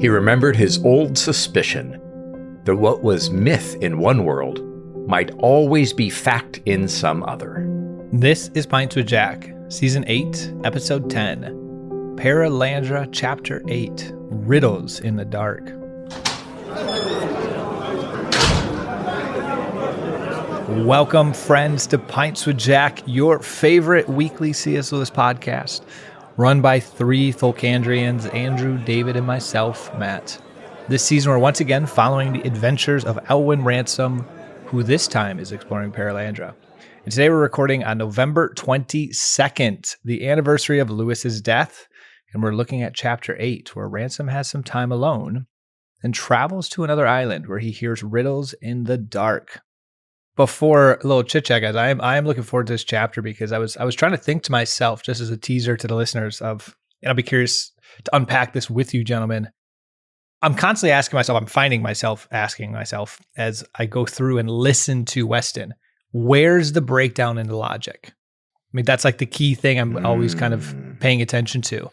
He remembered his old suspicion that what was myth in one world might always be fact in some other. This is Pints with Jack, Season 8, Episode 10, Perelandra, Chapter 8, Riddles in the Dark. Welcome, friends, to Pints with Jack, your favorite weekly C.S. Lewis podcast, run by three Tholkandrians, Andrew, David, and myself, Matt. This season, we're once again following the adventures of Elwyn Ransom, who this time is exploring Perelandra. And today we're recording on November 22nd, the anniversary of Lewis's death, and we're looking at Chapter 8, where Ransom has some time alone and travels to another island where he hears riddles in the dark. Before a little chit chat, guys, I am looking forward to this chapter because I was trying to think to myself, just as a teaser to the listeners of, and I'll be curious to unpack this with you, gentlemen. I'm constantly asking myself, I'm finding myself asking myself as I go through and listen to Weston, where's the breakdown in the logic? I mean, that's like the key thing I'm always kind of paying attention to.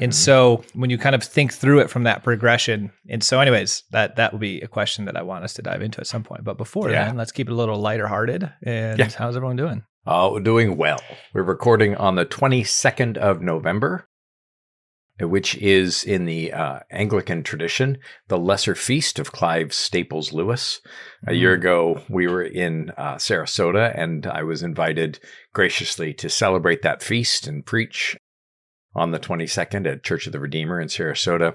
And so when you kind of think through it from that progression, and so anyways, that will be a question that I want us to dive into at some point. But before then, let's keep it a little lighter hearted. And how's everyone doing? Oh, doing well. We're recording on the 22nd of November, which is in the Anglican tradition, the Lesser Feast of Clive Staples Lewis. A year ago, we were in Sarasota, and I was invited graciously to celebrate that feast and preach on the 22nd at Church of the Redeemer in Sarasota.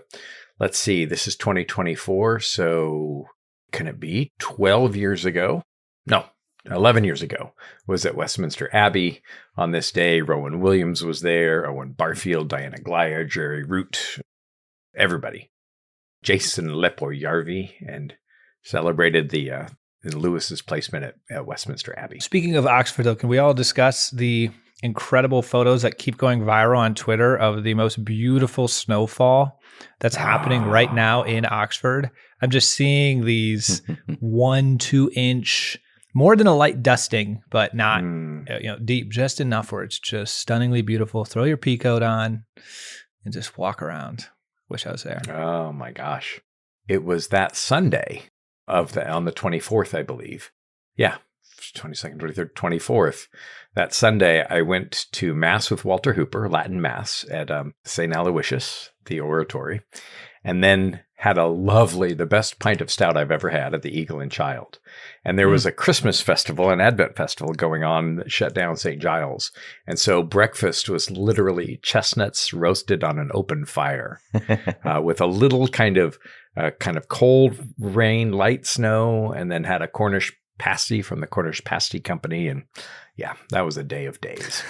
Let's see, this is 2024, so can it be 12 years ago? No, 11 years ago was at Westminster Abbey. On this day, Rowan Williams was there, Owen Barfield, Diana Glyer, Jerry Root, everybody. Jason Lepoyarvi, and celebrated the Lewis's placement at Westminster Abbey. Speaking of Oxford, though, can we all discuss the incredible photos that keep going viral on Twitter of the most beautiful snowfall that's happening right now in Oxford? I'm just seeing these 1-2 inch, more than a light dusting, but not deep, just enough where it's just stunningly beautiful. Throw your pea coat on and just walk around. Wish I was there. Oh my gosh. It was that Sunday on the 24th, I believe. Yeah. 22nd, 23rd, 24th. That Sunday, I went to Mass with Walter Hooper, Latin Mass at St. Aloysius, the oratory, and then had the best pint of stout I've ever had at the Eagle and Child. And there was a Christmas festival, an Advent festival going on that shut down St. Giles. And so breakfast was literally chestnuts roasted on an open fire with a little kind of cold rain, light snow, and then had a Cornish pasty from the Cornish Pasty Company. And yeah, that was a day of days.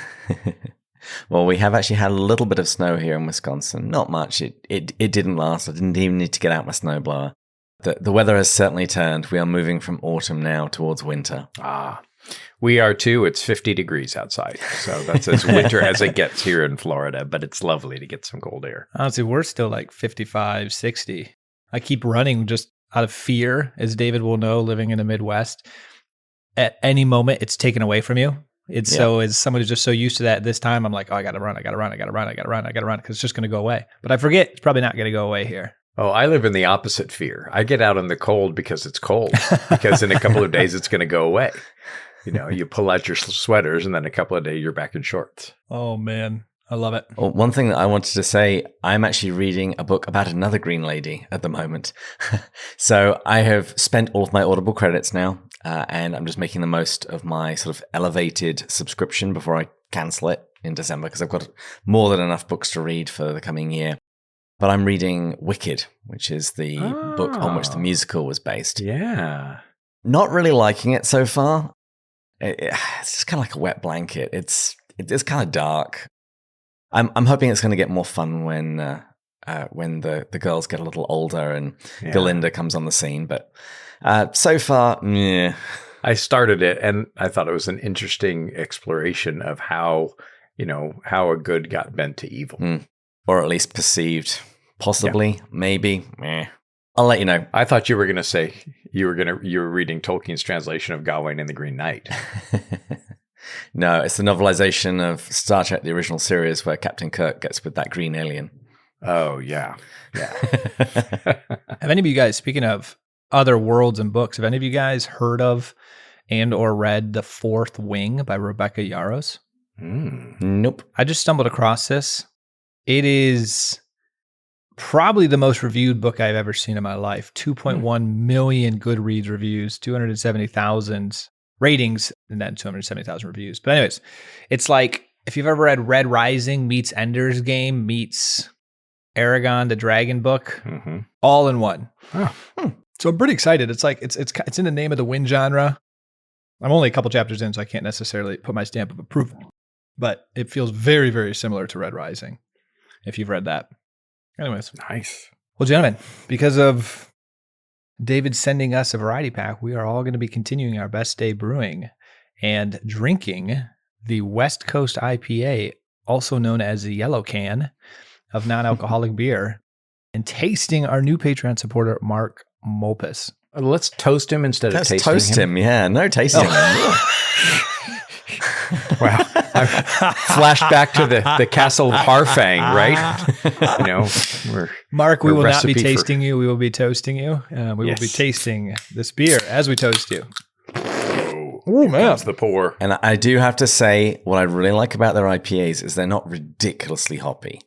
Well, we have actually had a little bit of snow here in Wisconsin. Not much. It didn't last. I didn't even need to get out my snowblower. The weather has certainly turned. We are moving from autumn now towards winter. We are too. It's 50 degrees outside. So that's as winter as it gets here in Florida, but it's lovely to get some cold air. Honestly, we're still like 55, 60. I keep running just out of fear, as David will know, living in the Midwest. At any moment, it's taken away from you. So as someone who's just so used to that this time, I'm like, oh, I got to run, because it's just going to go away. But I forget it's probably not going to go away here. Oh, I live in the opposite fear. I get out in the cold because it's cold, because in a couple of days, it's going to go away. You pull out your sweaters, and then a couple of days, you're back in shorts. Oh, man. I love it. Well, one thing that I wanted to say, I'm actually reading a book about another green lady at the moment. So I have spent all of my Audible credits now, and I'm just making the most of my sort of elevated subscription before I cancel it in December, because I've got more than enough books to read for the coming year. But I'm reading Wicked, which is the book on which the musical was based. Yeah. Not really liking it so far. It's just kind of like a wet blanket. It's kind of dark. I'm hoping it's going to get more fun when the girls get a little older and Galinda comes on the scene. But so far, meh. I started it and I thought it was an interesting exploration of how a good got bent to evil. Or at least perceived. Possibly, maybe. Meh. I'll let you know. I thought you were going to say you were reading Tolkien's translation of Gawain and the Green Knight. No, it's the novelization of Star Trek, the original series, where Captain Kirk gets with that green alien. Oh, yeah. Yeah. Have any of you guys, speaking of other worlds and books, have any of you guys heard of and or read The Fourth Wing by Rebecca Yarros? Nope. I just stumbled across this. It is probably the most reviewed book I've ever seen in my life. 2.1 million Goodreads reviews, 270,000 ratings, and then 270,000 reviews. But anyways, it's like if you've ever read Red Rising meets Ender's Game meets Aragon the Dragon book, all in one. Oh. So I'm pretty excited. It's like it's in the name of the wind genre. I'm only a couple chapters in, so I can't necessarily put my stamp of approval. But it feels very, very similar to Red Rising, if you've read that. Anyways. Nice. Well, gentlemen, because of David sending us a variety pack, we are all going to be continuing our best day brewing and drinking the West Coast IPA, also known as the Yellow Can of non-alcoholic beer, and tasting our new Patreon supporter, Mark Mulpus. Let's toast him instead of Let's tasting toast him. Yeah, no tasting. Wow. I flashed back to the Castle of Harfang, right? You know, Mark, we a will not be recipe for- tasting you. We will be toasting you. We will be Yes. tasting this beer as we toast you. Oh, man. That's the pour. And I do have to say, what I really like about their IPAs is they're not ridiculously hoppy.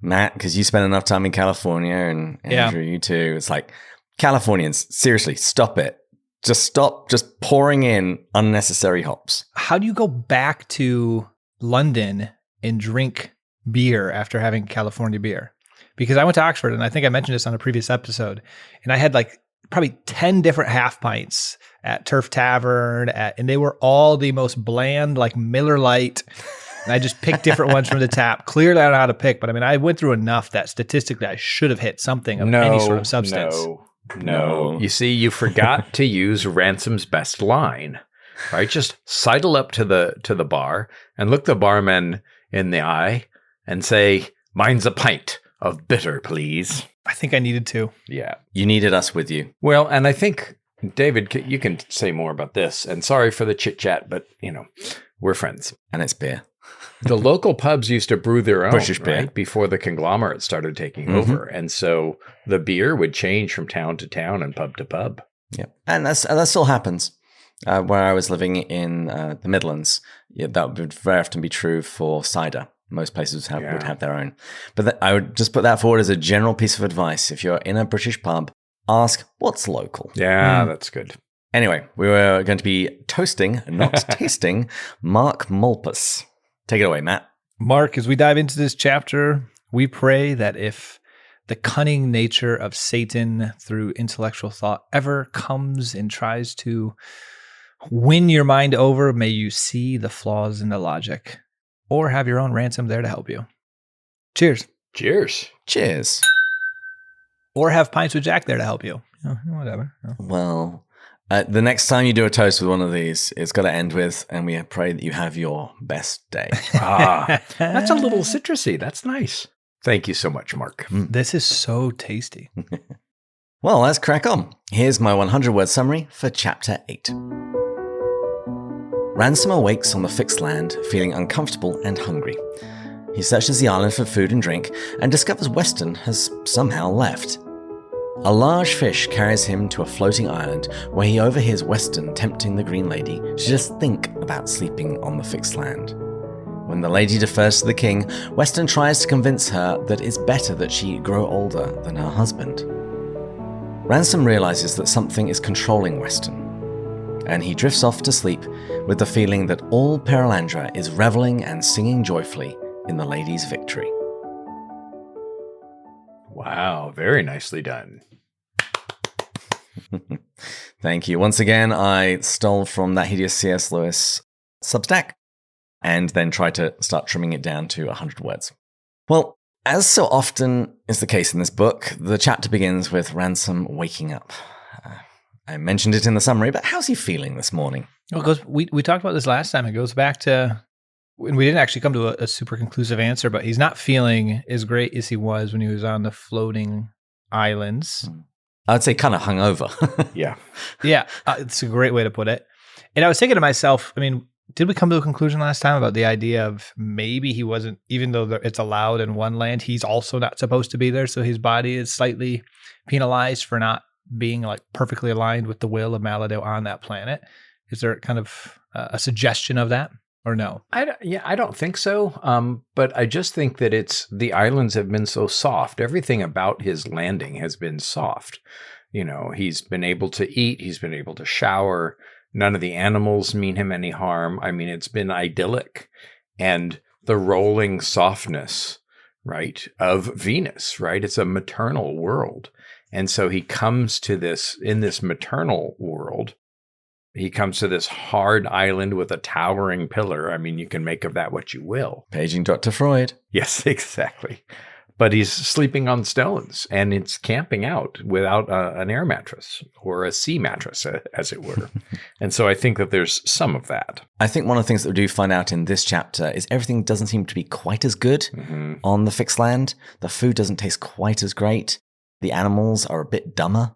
Matt, because you spend enough time in California, and Andrew, you too. It's like, Californians, seriously, stop it. Just stop just pouring in unnecessary hops. How do you go back to London and drink beer after having California beer? Because I went to Oxford, and I think I mentioned this on a previous episode, and I had like probably 10 different half pints at Turf Tavern, and they were all the most bland, like Miller Lite. And I just picked different ones from the tap. Clearly, I don't know how to pick, but I mean, I went through enough that statistically I should have hit something of any sort of substance. No. You see, you forgot to use Ransom's best line, right? Just sidle up to the bar and look the barman in the eye and say, "Mine's a pint of bitter, please." I think I needed to. Yeah. You needed us with you. Well, and I think, David, you can say more about this. And sorry for the chit chat, but, you know, we're friends. And it's beer. The local pubs used to brew their own, British beer. right, before the conglomerate started taking over. And so the beer would change from town to town and pub to pub. Yeah, and that still happens. Where I was living in the Midlands, that would very often be true for cider. Most places would have their own. But I would just put that forward as a general piece of advice. If you're in a British pub, ask what's local. Yeah, that's good. Anyway, we were going to be toasting, not tasting, Mark Mulpus. Take it away, Matt. Mark, as we dive into this chapter, we pray that if the cunning nature of Satan through intellectual thought ever comes and tries to win your mind over, may you see the flaws in the logic or have your own ransom there to help you. Cheers. Cheers. Cheers. Or have Pints with Jack there to help you. Whatever. Well, the next time you do a toast with one of these, it's got to end with, and we pray that you have your best day. That's a little citrusy. That's nice. Thank you so much, Mark. This is so tasty. Well, let's crack on. Here's my 100-word summary for Chapter 8. Ransom awakes on the fixed land, feeling uncomfortable and hungry. He searches the island for food and drink and discovers Weston has somehow left. A large fish carries him to a floating island where he overhears Weston tempting the Green Lady to just think about sleeping on the fixed land. When the lady defers to the king, Weston tries to convince her that it's better that she grow older than her husband. Ransom realizes that something is controlling Weston, and he drifts off to sleep with the feeling that all Perelandra is reveling and singing joyfully in the lady's victory. Wow, very nicely done. Thank you. Once again, I stole from that hideous C.S. Lewis Substack and then tried to start trimming it down to 100 words. Well, as so often is the case in this book, the chapter begins with Ransom waking up. I mentioned it in the summary, but how's he feeling this morning? Well, we talked about this last time. It goes back to when we didn't actually come to a super conclusive answer, but he's not feeling as great as he was when he was on the floating islands. I'd say kind of hungover. Yeah. Yeah, it's a great way to put it. And I was thinking to myself, I mean, did we come to a conclusion last time about the idea of maybe he wasn't, even though it's allowed in one land, he's also not supposed to be there, so his body is slightly penalized for not being like perfectly aligned with the will of Maladale on that planet? Is there kind of a suggestion of that, or no? I don't think so. But I just think that the islands have been so soft. Everything about his landing has been soft. He's been able to eat. He's been able to shower. None of the animals mean him any harm. I mean, it's been idyllic. And the rolling softness, right, of Venus, right? It's a maternal world. And so he comes to this, in this maternal world, he comes to this hard island with a towering pillar. I mean, you can make of that what you will. Paging Dr. Freud. Yes, exactly. But he's sleeping on stones, and it's camping out without an air mattress or a sea mattress, as it were. And so I think that there's some of that. I think one of the things that we do find out in this chapter is everything doesn't seem to be quite as good on the fixed land. The food doesn't taste quite as great. The animals are a bit dumber.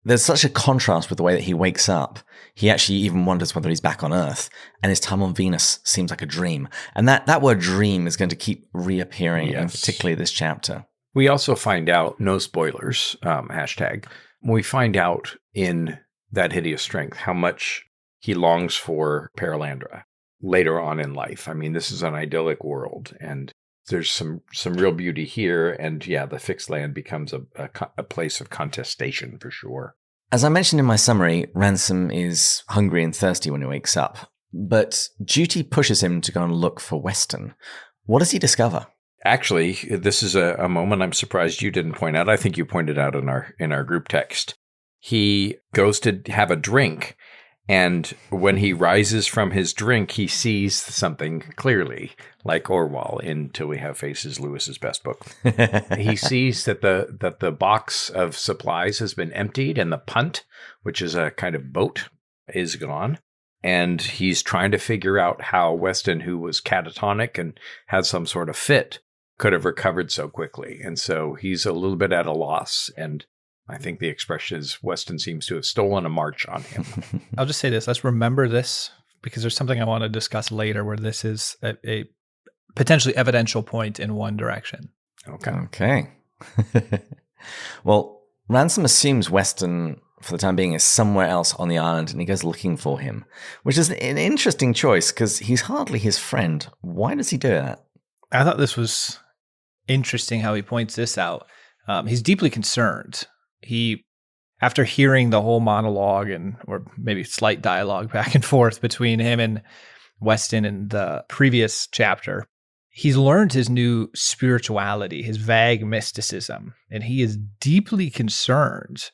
There's such a contrast with the way that he wakes up. He actually even wonders whether he's back on Earth, and his time on Venus seems like a dream. And that word dream is going to keep reappearing, in particularly this chapter. We also find out, no spoilers, hashtag, we find out in That Hideous Strength how much he longs for Paralandra later on in life. I mean, this is an idyllic world, and there's some real beauty here. And the fixed land becomes a place of contestation for sure. As I mentioned in my summary, Ransom is hungry and thirsty when he wakes up, but duty pushes him to go and look for Weston. What does he discover? Actually, this is a moment I'm surprised you didn't point out. I think you pointed out in our group text. He goes to have a drink, and when he rises from his drink, he sees something clearly, like Orwell in Till We Have Faces, Lewis's best book. He sees that the box of supplies has been emptied, and the punt, which is a kind of boat, is gone. And he's trying to figure out how Weston, who was catatonic and had some sort of fit, could have recovered so quickly. And so he's a little bit at a loss, and I think the expression is Weston seems to have stolen a march on him. I'll just say this. Let's remember this, because there's something I want to discuss later where this is a potentially evidential point in one direction. Okay. Well, Ransom assumes Weston, for the time being, is somewhere else on the island, and he goes looking for him, which is an interesting choice because he's hardly his friend. Why does he do that? I thought this was interesting how he points this out. He's deeply concerned. He, after hearing the whole monologue or maybe slight dialogue back and forth between him and Weston in the previous chapter, he's learned his new spirituality, his vague mysticism, and he is deeply concerned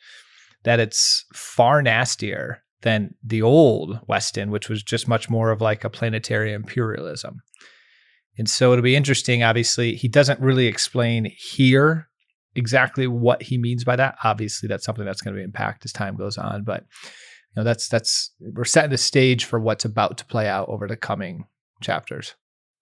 that it's far nastier than the old Weston, which was just much more of like a planetary imperialism. And so it'll be interesting. Obviously, he doesn't really explain here exactly what he means by that. Obviously, that's something that's going to impact as time goes on. But that's we're setting the stage for what's about to play out over the coming chapters.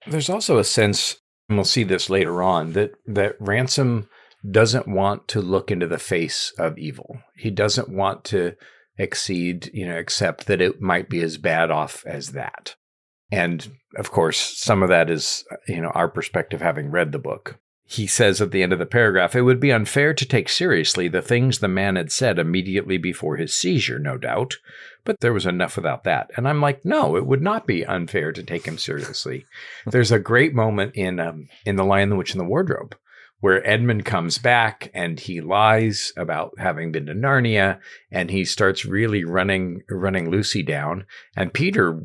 There's also a sense, and we'll see this later on, that Ransom doesn't want to look into the face of evil. He doesn't want to accept that it might be as bad off as that. And of course, some of that is, our perspective having read the book. He says at the end of the paragraph, it would be unfair to take seriously the things the man had said immediately before his seizure, no doubt, but there was enough without that. And I'm like, no, it would not be unfair to take him seriously. There's a great moment in The Lion, the Witch, and the Wardrobe, where Edmund comes back and he lies about having been to Narnia, and he starts really running Lucy down. And Peter,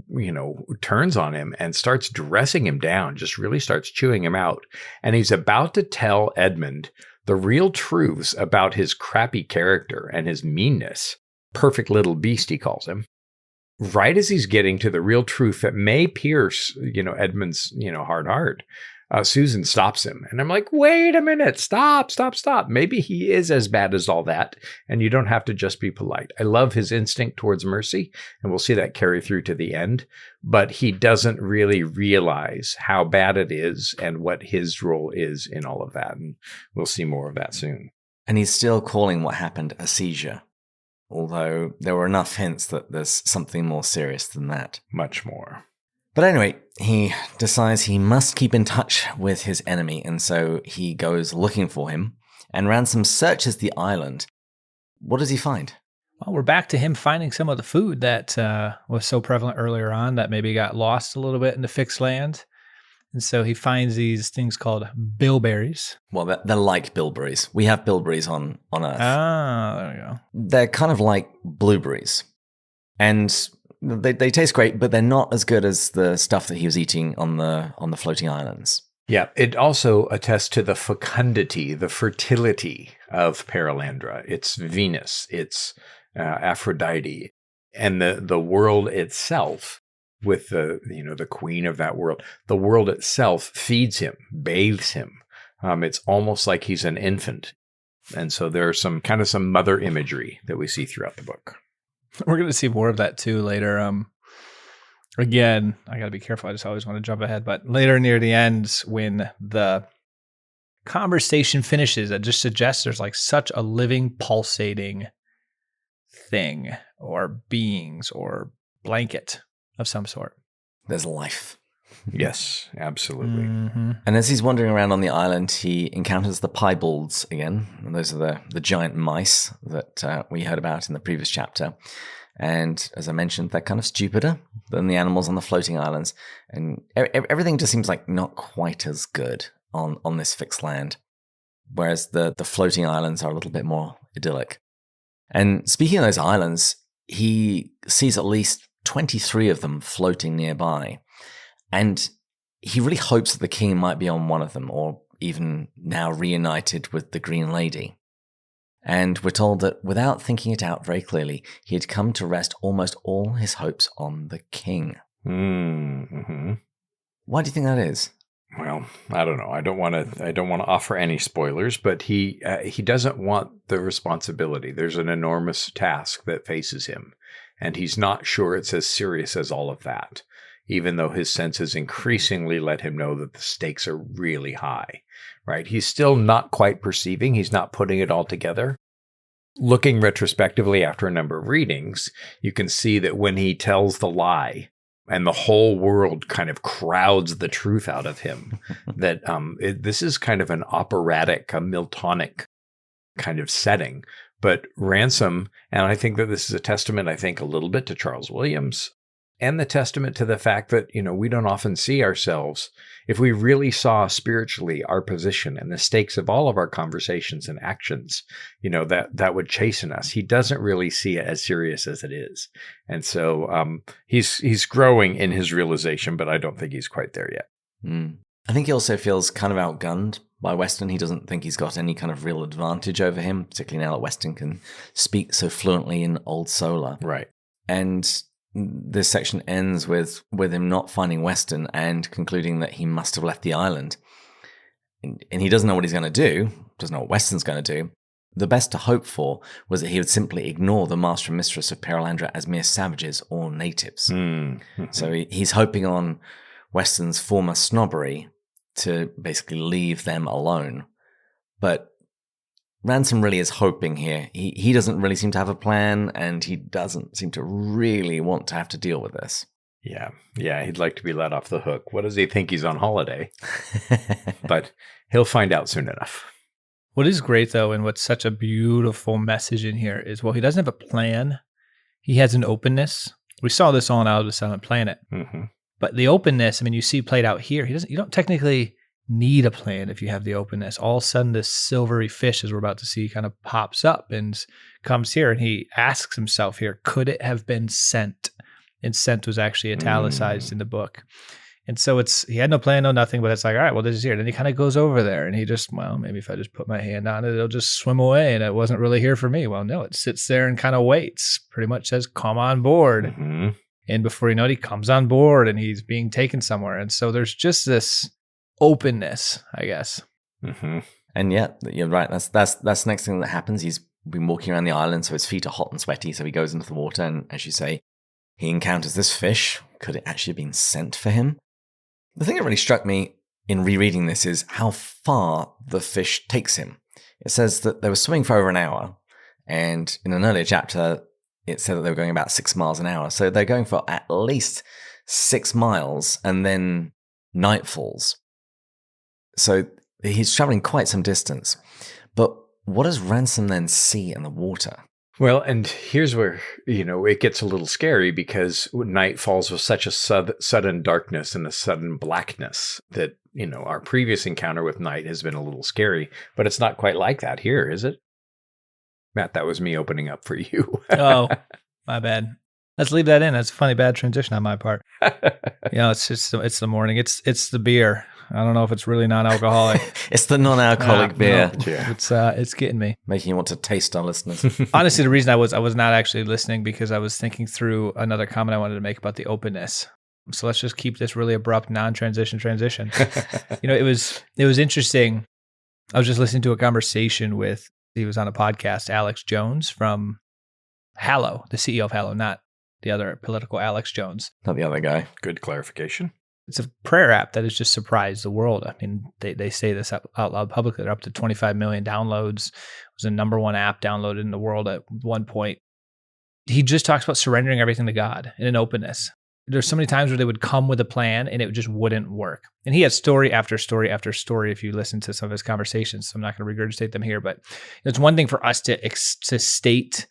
turns on him and starts dressing him down, just really starts chewing him out. And he's about to tell Edmund the real truths about his crappy character and his meanness. Perfect little beast, he calls him. Right as he's getting to the real truth that may pierce, Edmund's, hard heart, Susan stops him. And I'm like, wait a minute, stop. Maybe he is as bad as all that, and you don't have to just be polite. I love his instinct towards mercy, and we'll see that carry through to the end. But he doesn't really realize how bad it is and what his role is in all of that. And we'll see more of that soon. And he's still calling what happened a seizure, although there were enough hints that there's something more serious than that. Much more. But anyway, he decides he must keep in touch with his enemy, and so he goes looking for him, and Ransom searches the island. What does he find? Well, we're back to him finding some of the food that was so prevalent earlier on that maybe got lost a little bit in the fixed land. And so he finds these things called bilberries. Well, they're like bilberries. We have bilberries on Earth. Ah, there we go. They're kind of like blueberries. And they taste great, but they're not as good as the stuff that he was eating on the floating islands. Yeah, it also attests to the fecundity, the fertility of Perelandra. It's Venus, it's Aphrodite, and the world itself, with the queen of that world. The world itself feeds him, bathes him. It's almost like he's an infant, and so there's some mother imagery that we see throughout the book. We're going to see more of that too later. Again, I got to be careful. I just always want to jump ahead. But later near the end, when the conversation finishes, it just suggests there's like such a living, pulsating thing or beings or blanket of some sort. There's life. Yes, absolutely. Mm-hmm. And as he's wandering around on the island, he encounters the piebulds again. And those are the giant mice that we heard about in the previous chapter. And as I mentioned, they're kind of stupider than the animals on the floating islands. And everything just seems like not quite as good on this fixed land. Whereas the floating islands are a little bit more idyllic. And speaking of those islands, he sees at least 23 of them floating nearby. And he really hopes that the king might be on one of them, or even now reunited with the Green Lady. And we're told that without thinking it out very clearly, he had come to rest almost all his hopes on the king. Mm-hmm. Why do you think that is? Well, I don't know. I don't want to offer any spoilers, but he doesn't want the responsibility. There's an enormous task that faces him, and he's not sure it's as serious as all of that, even though his senses increasingly let him know that the stakes are really high, right? He's still not quite perceiving. He's not putting it all together. Looking retrospectively after a number of readings, you can see that when he tells the lie and the whole world kind of crowds the truth out of him, that this is kind of an operatic, a Miltonic kind of setting. But Ransom, and I think that this is a testament, I think, a little bit to Charles Williams, and the testament to the fact that, we don't often see ourselves. If we really saw spiritually our position and the stakes of all of our conversations and actions, that would chasten us. He doesn't really see it as serious as it is. And so he's growing in his realization, but I don't think he's quite there yet. I think he also feels kind of outgunned by Weston. He doesn't think he's got any kind of real advantage over him, particularly now that Weston can speak so fluently in Old Solar. Right. And this section ends with him not finding Weston and concluding that he must have left the island. And he doesn't know what he's going to do, doesn't know what Weston's going to do. The best to hope for was that he would simply ignore the master and mistress of Perelandra as mere savages or natives. Mm-hmm. So he's hoping on Weston's former snobbery to basically leave them alone. But Ransom really is hoping here. He doesn't really seem to have a plan, and he doesn't seem to really want to have to deal with this. Yeah, he'd like to be let off the hook. What does he think? He's on holiday? But he'll find out soon enough. What is great, though, and what's such a beautiful message in here is, well, he doesn't have a plan. He has an openness. We saw this on Out of the Silent Planet. Mm-hmm. But the openness, you see played out here. You don't technically need a plan if you have the openness. All of a sudden, this silvery fish, as we're about to see, kind of pops up and comes here, and he asks himself here, could it have been sent? And sent was actually italicized in the book. And so he had no plan, no nothing, but it's like, all right, well, this is here. Then he kind of goes over there, and he just, maybe if I just put my hand on it, it'll just swim away, and it wasn't really here for me. Well, no, it sits there and kind of waits, pretty much says, come on board. Mm-hmm. And before you know it, he comes on board, and he's being taken somewhere. And so there's just this openness, I guess. Mm-hmm. And yeah, you're right. That's the next thing that happens. He's been walking around the island, so his feet are hot and sweaty. So he goes into the water, and as you say, he encounters this fish. Could it actually have been sent for him? The thing that really struck me in rereading this is how far the fish takes him. It says that they were swimming for over an hour, and in an earlier chapter, it said that they were going about 6 miles an hour. So they're going for at least 6 miles and then night falls. So he's traveling quite some distance. But what does Ransom then see in the water? Well, and here's where, it gets a little scary because night falls with such a sudden darkness and a sudden blackness that, our previous encounter with night has been a little scary, but it's not quite like that here, is it? Matt, that was me opening up for you. Oh, my bad. Let's leave that in. That's a funny bad transition on my part. It's the morning. It's the beer. I don't know if it's really non-alcoholic. It's the non-alcoholic beer. No, yeah. It's getting me. Making you want to taste our listeners. Honestly, the reason I was not actually listening because I was thinking through another comment I wanted to make about the openness. So let's just keep this really abrupt non-transition transition. It was interesting. I was just listening to a conversation with, he was on a podcast, Alex Jones from Hallow, the CEO of Hallow, not the other political Alex Jones. Not the other guy. Good clarification. It's a prayer app that has just surprised the world. I mean, they say this out loud publicly. They're up to 25 million downloads. It was the number one app downloaded in the world at one point. He just talks about surrendering everything to God in an openness. There's so many times where they would come with a plan and it just wouldn't work. And he has story after story after story if you listen to some of his conversations. So I'm not going to regurgitate them here, but it's one thing for us to state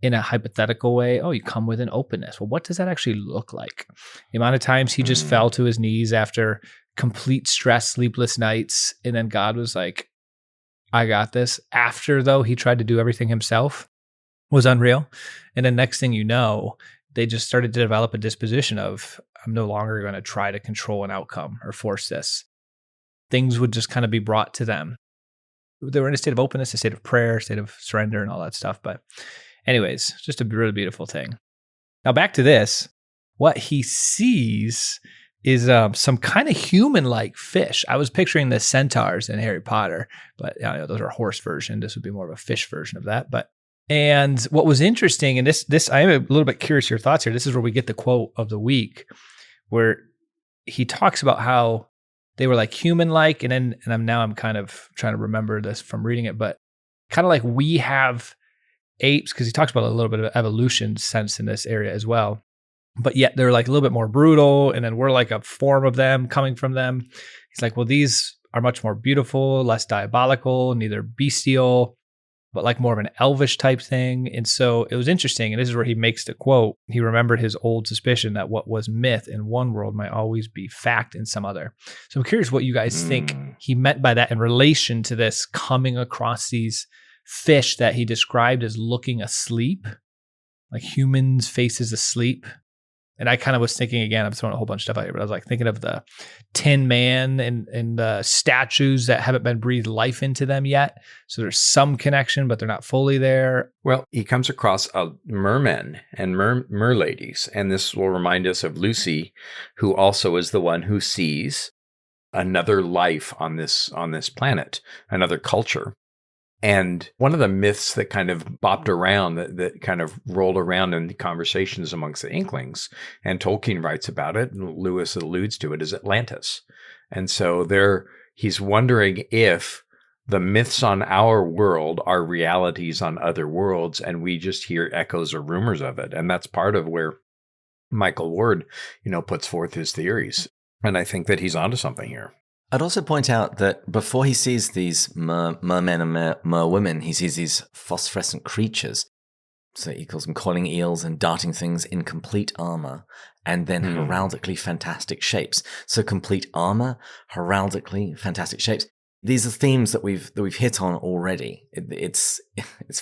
in a hypothetical way, oh, you come with an openness. Well, what does that actually look like? The amount of times he just fell to his knees after complete stress, sleepless nights, and then God was like, I got this. After, though, he tried to do everything himself, was unreal. And then next thing you know, they just started to develop a disposition of, I'm no longer going to try to control an outcome or force this. Things would just kind of be brought to them. They were in a state of openness, a state of prayer, a state of surrender and all that stuff. But anyways, just a really beautiful thing. Now back to this. What he sees is some kind of human-like fish. I was picturing the centaurs in Harry Potter, but those are a horse version. This would be more of a fish version of that. And what was interesting, and this I am a little bit curious your thoughts here. This is where we get the quote of the week, where he talks about how they were like human-like, and I'm kind of trying to remember this from reading it, but kind of like we have apes, because he talks about a little bit of evolution sense in this area as well, but yet they're like a little bit more brutal, and then we're like a form of them coming from them. He's like, well, these are much more beautiful, less diabolical, neither bestial, but like more of an elvish type thing. And so it was interesting, and this is where he makes the quote. He remembered his old suspicion that what was myth in one world might always be fact in some other. So I'm curious what you guys think he meant by that in relation to this coming across these fish that he described as looking asleep, like humans' faces asleep. And I kind of was thinking, again, I'm throwing a whole bunch of stuff out here, but I was like thinking of the Tin Man and the statues that haven't been breathed life into them yet. So there's some connection, but they're not fully there. Well, he comes across mermen and merladies, and this will remind us of Lucy, who also is the one who sees another life on this planet, another culture. And one of the myths that kind of bopped around, that kind of rolled around in conversations amongst the Inklings, and Tolkien writes about it, and Lewis alludes to it, is Atlantis. And so he's wondering if the myths on our world are realities on other worlds, and we just hear echoes or rumors of it. And that's part of where Michael Ward, puts forth his theories. And I think that he's onto something here. I'd also point out that before he sees these mermen and merwomen, he sees these phosphorescent creatures. So he calls them coiling eels and darting things in complete armor, and then heraldically fantastic shapes. So complete armor, heraldically fantastic shapes. These are themes that we've hit on already. It's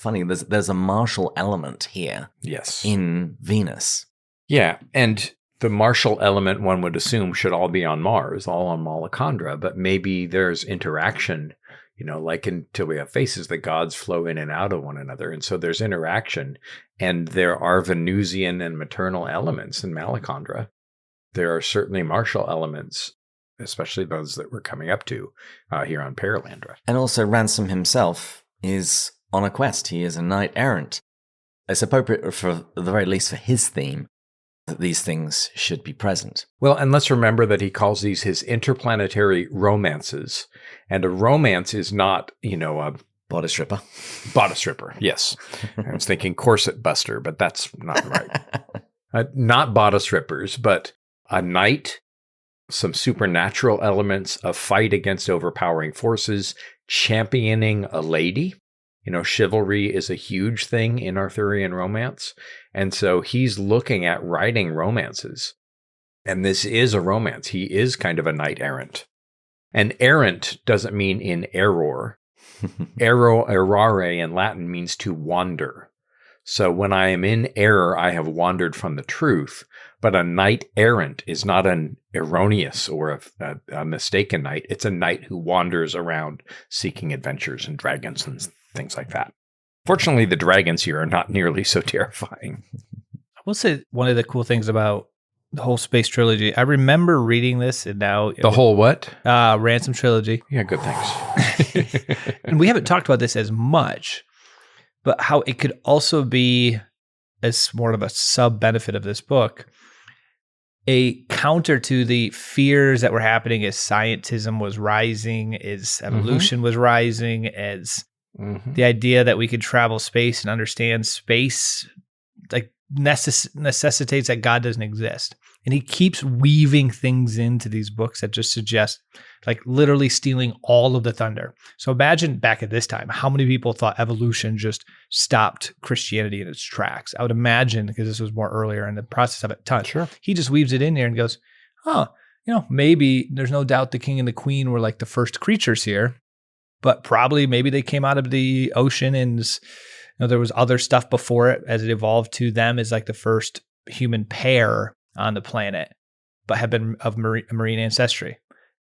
funny. There's a martial element here. Yes. In Venus. Yeah, and the martial element, one would assume, should all be on Mars, all on Malacandra, but maybe there's interaction, like until we have faces, the gods flow in and out of one another. And so there's interaction, and there are Venusian and maternal elements in Malacandra. There are certainly martial elements, especially those that we're coming up to here on Perelandra. And also Ransom himself is on a quest. He is a knight errant. It's appropriate, for the very least for his theme, that these things should be present. Well, and let's remember that he calls these his interplanetary romances. And a romance is not, a bodice stripper. Bodice stripper, yes. I was thinking corset buster, but that's not right. Not bodice strippers, but a knight, some supernatural elements, a fight against overpowering forces, championing a lady. Chivalry is a huge thing in Arthurian romance. And so he's looking at writing romances. And this is a romance. He is kind of a knight errant. And errant doesn't mean in error. Errare in Latin means to wander. So when I am in error, I have wandered from the truth. But a knight errant is not an erroneous or a mistaken knight. It's a knight who wanders around seeking adventures and dragons and things like that. Fortunately, the dragons here are not nearly so terrifying. I will say one of the cool things about the whole Space trilogy, I remember reading this and now... The whole what? Ransom trilogy. Yeah, good, thanks. And we haven't talked about this as much, but how it could also be, as more of a sub-benefit of this book, a counter to the fears that were happening as scientism was rising, as evolution was rising, as the idea that we could travel space and understand space like necessitates that God doesn't exist. And he keeps weaving things into these books that just suggest like literally stealing all of the thunder. So imagine back at this time, how many people thought evolution just stopped Christianity in its tracks? I would imagine, because this was more earlier in the process of it, ton. Sure. He just weaves it in there and goes, maybe there's no doubt the king and the queen were like the first creatures here, but probably maybe they came out of the ocean and there was other stuff before it as it evolved to them as like the first human pair on the planet, but have been of marine ancestry.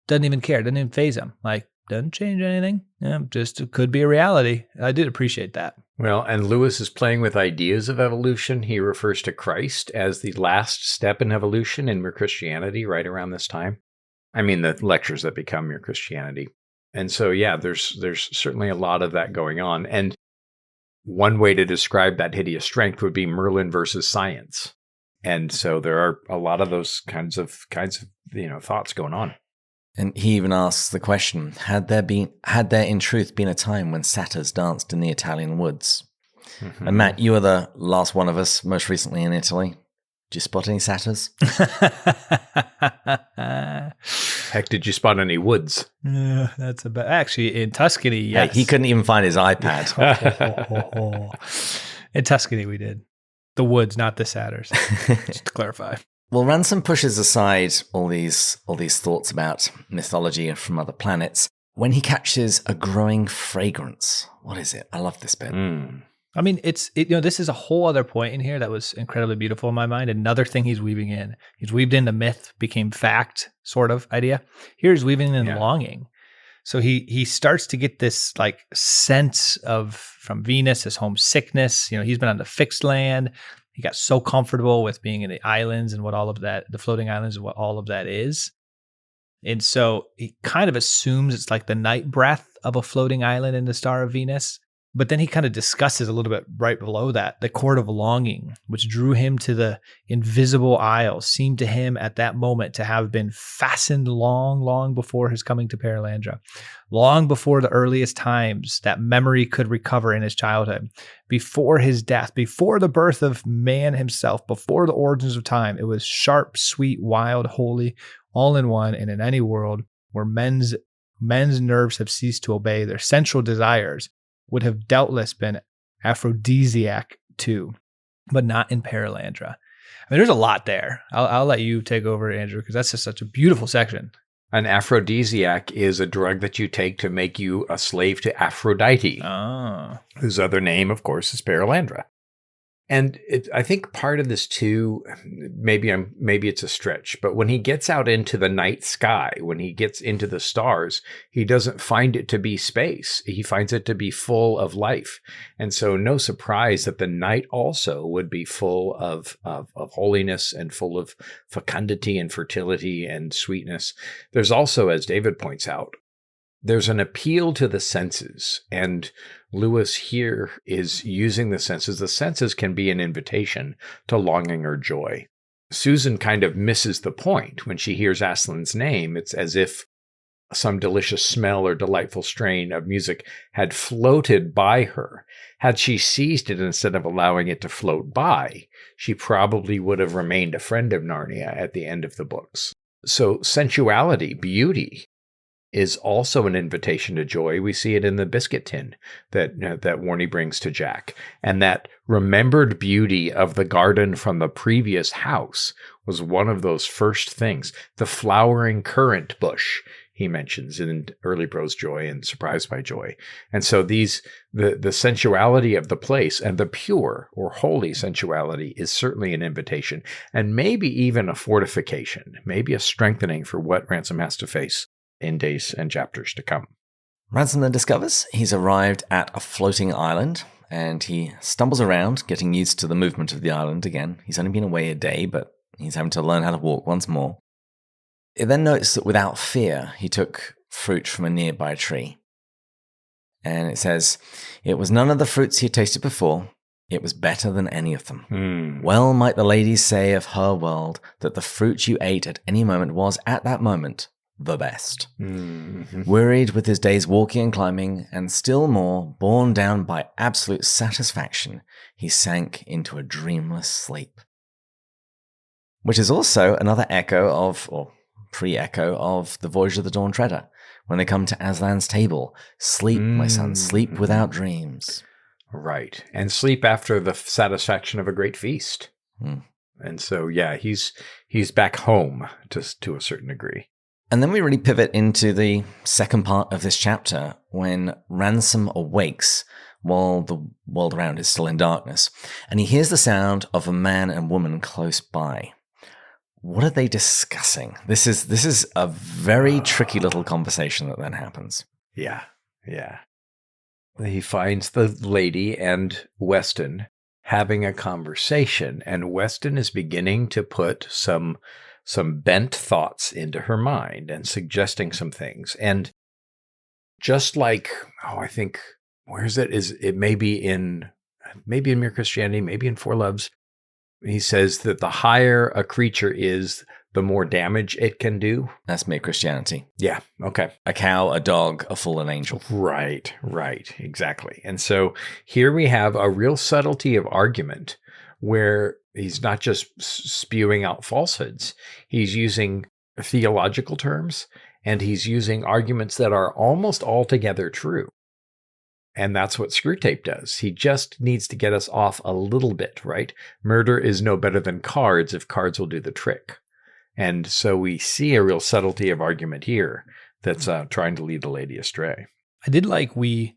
Doesn't even care. Doesn't even faze him. Like, doesn't change anything. Just it could be a reality. I did appreciate that. Well, and Lewis is playing with ideas of evolution. He refers to Christ as the last step in evolution in Mere Christianity right around this time. I mean, the lectures that become Mere Christianity. And so, yeah, there's certainly a lot of that going on. And one way to describe that hideous strength would be Merlin versus science. And so there are a lot of those kinds of thoughts going on. And he even asks the question, had there in truth been a time when satyrs danced in the Italian woods? Mm-hmm. And Matt, you were the last one of us, most recently in Italy. Did you spot any satyrs? Heck, did you spot any woods? Yeah, that's about actually in Tuscany. Yes, hey, he couldn't even find his iPad. In Tuscany, we did the woods, not the satyrs. Just to clarify. Well, Ransom pushes aside all these thoughts about mythology from other planets when he catches a growing fragrance. What is it? I love this bit. I mean, this is a whole other point in here that was incredibly beautiful in my mind. Another thing he's weaving in. He's weaved in the myth became fact sort of idea. Here he's weaving in longing. So he starts to get this like sense of from Venus, his homesickness. He's been on the fixed land. He got so comfortable with being in the islands and what all of that, the floating islands and what all of that is. And so he kind of assumes it's like the night breath of a floating island in the star of Venus. But then he kind of discusses a little bit right below that, the cord of longing, which drew him to the invisible isle, seemed to him at that moment to have been fastened long, long before his coming to Perelandra, long before the earliest times that memory could recover in his childhood, before his death, before the birth of man himself, before the origins of time. It was sharp, sweet, wild, holy, all in one, and in any world where men's nerves have ceased to obey their sensual desires, would have doubtless been aphrodisiac too, but not in Perelandra. I mean, there's a lot there. I'll let you take over, Andrew, because that's just such a beautiful section. An aphrodisiac is a drug that you take to make you a slave to Aphrodite, whose other name, of course, is Perelandra. And I think part of this too, maybe it's a stretch, but when he gets out into the night sky, when he gets into the stars, he doesn't find it to be space. He finds it to be full of life. And so no surprise that the night also would be full of holiness and full of fecundity and fertility and sweetness. There's also, as David points out, there's an appeal to the senses, and Lewis here is using the senses. The senses can be an invitation to longing or joy. Susan kind of misses the point when she hears Aslan's name. It's as if some delicious smell or delightful strain of music had floated by her, had she seized it instead of allowing it to float by, she probably would have remained a friend of Narnia at the end of the books. So sensuality, beauty, is also an invitation to joy. We see it in the biscuit tin that Warnie brings to Jack. And that remembered beauty of the garden from the previous house was one of those first things. The flowering currant bush he mentions in Early Bros Joy and Surprised by Joy. And so the sensuality of the place and the pure or holy sensuality is certainly an invitation, and maybe even a fortification, maybe a strengthening for what Ransom has to face in days and chapters to come. Ransom then discovers he's arrived at a floating island, and he stumbles around, getting used to the movement of the island again. He's only been away a day, but he's having to learn how to walk once more. He then noticed that without fear, he took fruit from a nearby tree. And it says, "It was none of the fruits he had tasted before. It was better than any of them. Well might the ladies say of her world that the fruit you ate at any moment was, at that moment, the best." Wearied with his days walking and climbing, and still more borne down by absolute satisfaction, he sank into a dreamless sleep. Which is also another echo of, or pre-echo of, the Voyage of the Dawn Treader, when they come to Aslan's table. Sleep, my son, sleep without dreams. Right. And sleep after the satisfaction of a great feast. And so, yeah, he's back home to a certain degree. And then we really pivot into the second part of this chapter, when Ransom awakes while the world around is still in darkness, and he hears the sound of a man and woman close by. What are they discussing? This is a very tricky little conversation that then happens. Yeah. He finds the lady and Weston having a conversation, and Weston is beginning to put some bent thoughts into her mind and suggesting some things. And just like, I think, where is it? It may be in Mere Christianity, maybe in Four Loves. He says that the higher a creature is, the more damage it can do. That's Mere Christianity. Yeah. Okay. A cow, a dog, a fallen angel. Right. Exactly. And so here we have a real subtlety of argument where he's not just spewing out falsehoods. He's using theological terms, and he's using arguments that are almost altogether true. And that's what Screwtape does. He just needs to get us off a little bit, right? Murder is no better than cards if cards will do the trick. And so we see a real subtlety of argument here that's trying to lead the lady astray. I did like we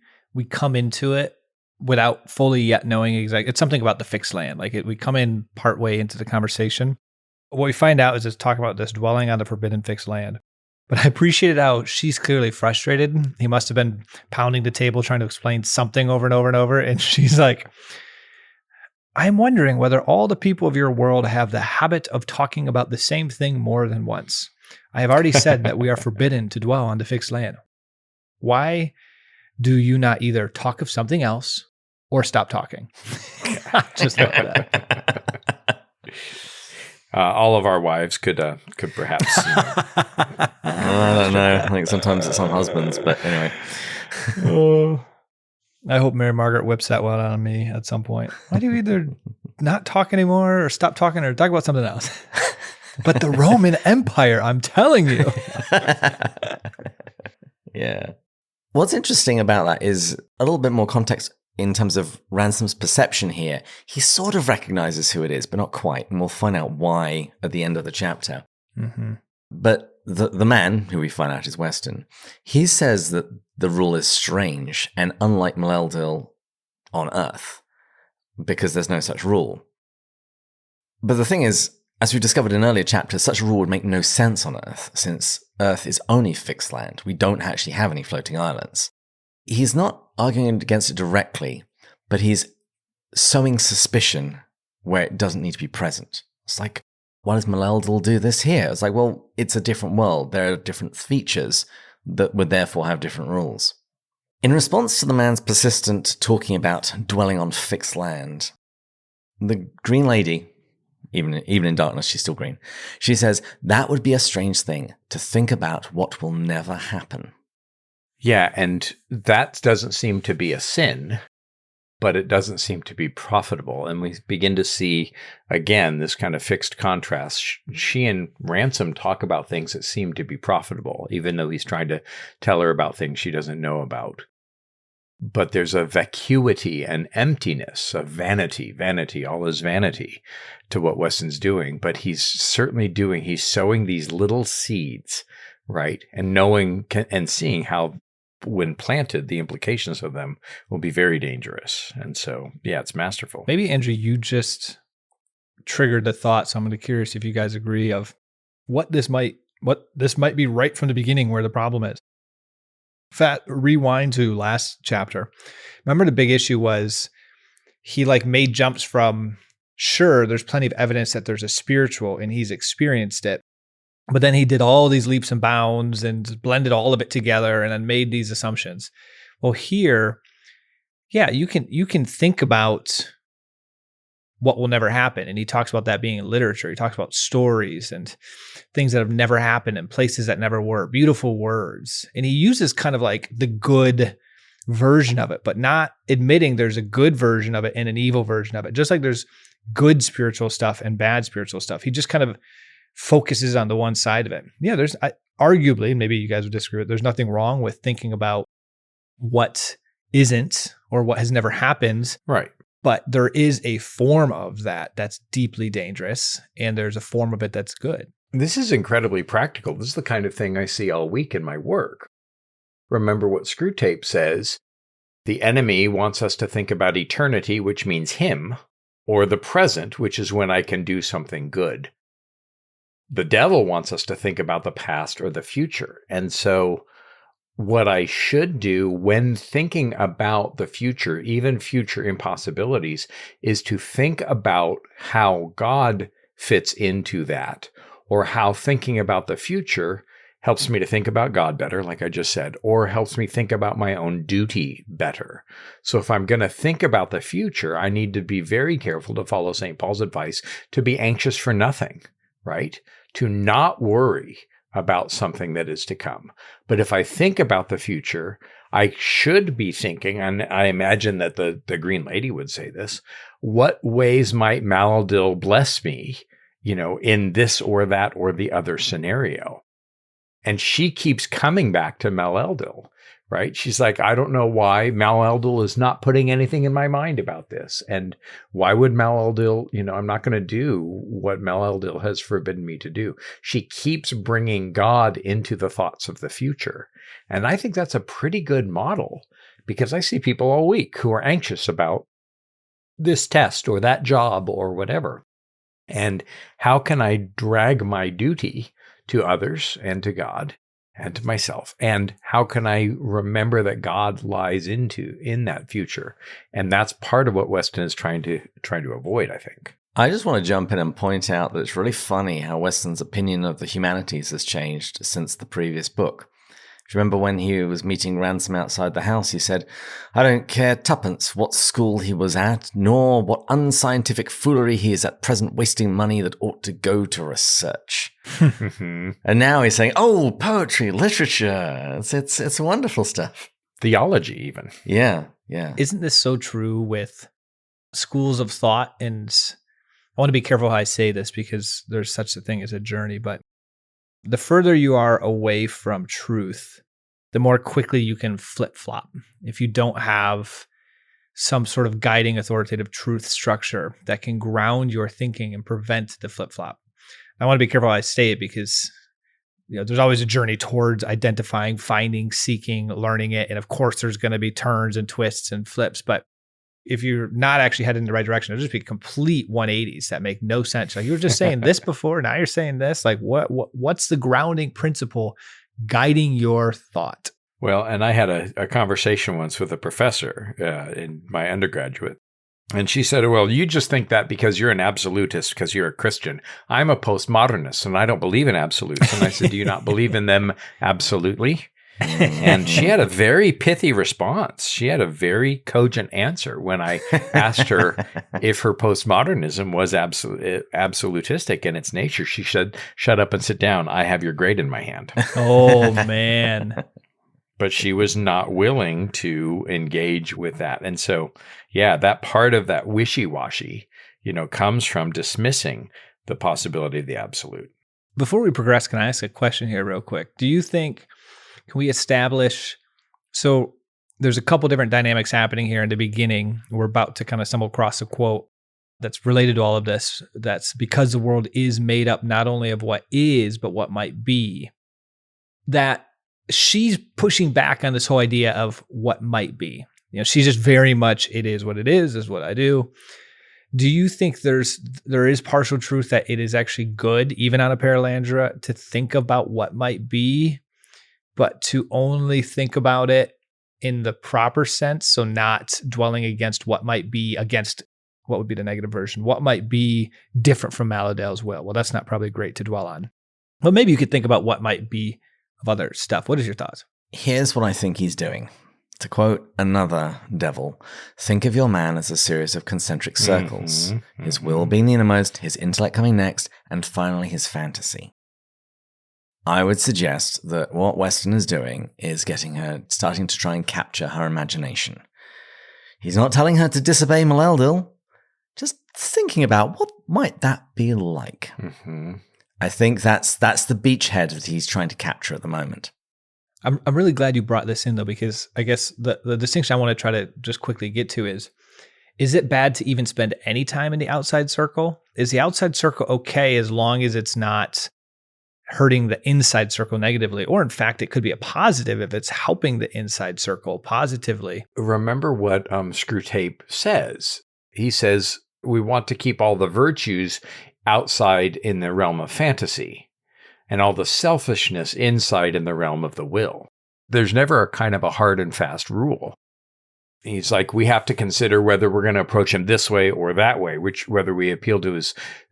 come into it without fully yet knowing exactly. It's something about the fixed land. We come in partway into the conversation. What we find out is it's talking about this dwelling on the forbidden fixed land. But I appreciated how she's clearly frustrated. He must have been pounding the table trying to explain something over and over and over. And she's like, "I'm wondering whether all the people of your world have the habit of talking about the same thing more than once. I have already said that we are forbidden to dwell on the fixed land. Why do you not either talk of something else or stop talking?" Just like that. All of our wives could perhaps. I don't know. I think sometimes it's on husbands, but anyway. I hope Mary Margaret whips that one out on me at some point. Why do you either not talk anymore or stop talking or talk about something else? But the Roman Empire, I'm telling you. Yeah. What's interesting about that is a little bit more context in terms of Ransom's perception here. He sort of recognizes who it is, but not quite. And we'll find out why at the end of the chapter. Mm-hmm. But the man, who we find out is Weston, he says that the rule is strange and unlike Maleldil on Earth, because there's no such rule. But the thing is, as we discovered in earlier chapters, such a rule would make no sense on Earth, since Earth is only fixed land. We don't actually have any floating islands. He's not arguing against it directly, but he's sowing suspicion where it doesn't need to be present. It's like, why does Maleldil do this here? It's like, well, it's a different world. There are different features that would therefore have different rules. In response to the man's persistent talking about dwelling on fixed land, the Green Lady, Even in darkness, she's still green. She says, that would be a strange thing to think about what will never happen. Yeah, and that doesn't seem to be a sin, but it doesn't seem to be profitable. And we begin to see, again, this kind of fixed contrast. She and Ransom talk about things that seem to be profitable, even though he's trying to tell her about things she doesn't know about. But there's a vacuity and emptiness, a vanity, all is vanity to what Weston's doing. But he's sowing these little seeds, right? And knowing and seeing how, when planted, the implications of them will be very dangerous. And so, yeah, it's masterful. Maybe, Andrew, you just triggered the thought. So I'm going to be curious if you guys agree of what this might be right from the beginning where the problem is. Rewind to last chapter. Remember the big issue was he made jumps from, sure, there's plenty of evidence that there's a spiritual and he's experienced it. But then he did all these leaps and bounds and blended all of it together and then made these assumptions. Well, here, yeah, you can think about what will never happen. And he talks about that being in literature. He talks about stories and things that have never happened and places that never were, beautiful words. And he uses kind of the good version of it, but not admitting there's a good version of it and an evil version of it. Just like there's good spiritual stuff and bad spiritual stuff. He just kind of focuses on the one side of it. Yeah, there's arguably, maybe you guys would disagree, there's nothing wrong with thinking about what isn't or what has never happened. Right. But there is a form of that that's deeply dangerous, and there's a form of it that's good. This is incredibly practical. This is the kind of thing I see all week in my work. Remember what Screwtape says. The enemy wants us to think about eternity, which means him, or the present, which is when I can do something good. The devil wants us to think about the past or the future. And so what I should do when thinking about the future, even future impossibilities, is to think about how God fits into that, or how thinking about the future helps me to think about God better, like I just said, or helps me think about my own duty better. So if I'm going to think about the future, I need to be very careful to follow St. Paul's advice to be anxious for nothing, right? To not worry about something that is to come. But if I think about the future, I should be thinking, and I imagine that the Green Lady would say this, what ways might Malaldil bless me, in this or that or the other scenario? And she keeps coming back to Malaldil, right? She's like, I don't know why Malaldil is not putting anything in my mind about this. And why would Malaldil, I'm not going to do what Malaldil has forbidden me to do. She keeps bringing God into the thoughts of the future. And I think that's a pretty good model, because I see people all week who are anxious about this test or that job or whatever. And how can I drag my duty to others and to God and to myself? And how can I remember that God lies in that future? And that's part of what Weston is trying to avoid, I think. I just want to jump in and point out that it's really funny how Weston's opinion of the humanities has changed since the previous book. Do you remember when he was meeting Ransom outside the house, he said, I don't care tuppence what school he was at, nor what unscientific foolery he is at present wasting money that ought to go to research. And now he's saying, oh, poetry, literature, it's wonderful stuff. Theology even. Yeah. Isn't this so true with schools of thought? And I want to be careful how I say this, because there's such a thing as a journey, but the further you are away from truth, the more quickly you can flip-flop. If you don't have some sort of guiding authoritative truth structure that can ground your thinking and prevent the flip-flop. I want to be careful how I say it, because there's always a journey towards identifying, finding, seeking, learning it. And of course, there's going to be turns and twists and flips. But if you're not actually heading in the right direction, it'll just be complete 180s that make no sense. Like, you were just saying this before, now you're saying this. Like, what's the grounding principle guiding your thought? Well, and I had a conversation once with a professor in my undergraduate, and she said, well, you just think that because you're an absolutist, because you're a Christian. I'm a postmodernist, and I don't believe in absolutes. And I said, do you not believe in them absolutely? And she had a very pithy response. She had a very cogent answer when I asked her if her postmodernism was absolutistic in its nature. She said, "Shut up and sit down. I have your grade in my hand." Oh, man. But she was not willing to engage with that. And so, yeah, that part of that wishy-washy, comes from dismissing the possibility of the absolute. Before we progress, can I ask a question here real quick? Do you think, can we establish, so there's a couple different dynamics happening here in the beginning. We're about to kind of stumble across a quote that's related to all of this. That's because the world is made up not only of what is, but what might be. That she's pushing back on this whole idea of what might be. She's just very much, it is what it is what I do. Do you think there is partial truth that it is actually good, even on a Paralandra, to think about what might be, but to only think about it in the proper sense? So not dwelling against what might be, against what would be the negative version, what might be different from Maladale's will. Well, that's not probably great to dwell on. But maybe you could think about what might be of other stuff. What is your thoughts? Here's what I think he's doing. To quote another devil, think of your man as a series of concentric circles, his will being the innermost, his intellect coming next, and finally his fantasy. I would suggest that what Weston is doing is getting her starting to try and capture her imagination. He's not telling her to disobey Maleldil, just thinking about what might that be like. I think that's the beachhead that he's trying to capture at the moment. I'm really glad you brought this in, though, because I guess the distinction I want to try to just quickly get to is it bad to even spend any time in the outside circle? Is the outside circle okay as long as it's not hurting the inside circle negatively? Or in fact, it could be a positive if it's helping the inside circle positively. Remember what Screwtape says. He says, we want to keep all the virtues outside in the realm of fantasy and all the selfishness inside in the realm of the will. There's never a kind of a hard and fast rule. He's like, we have to consider whether we're going to approach him this way or that way, whether we appeal to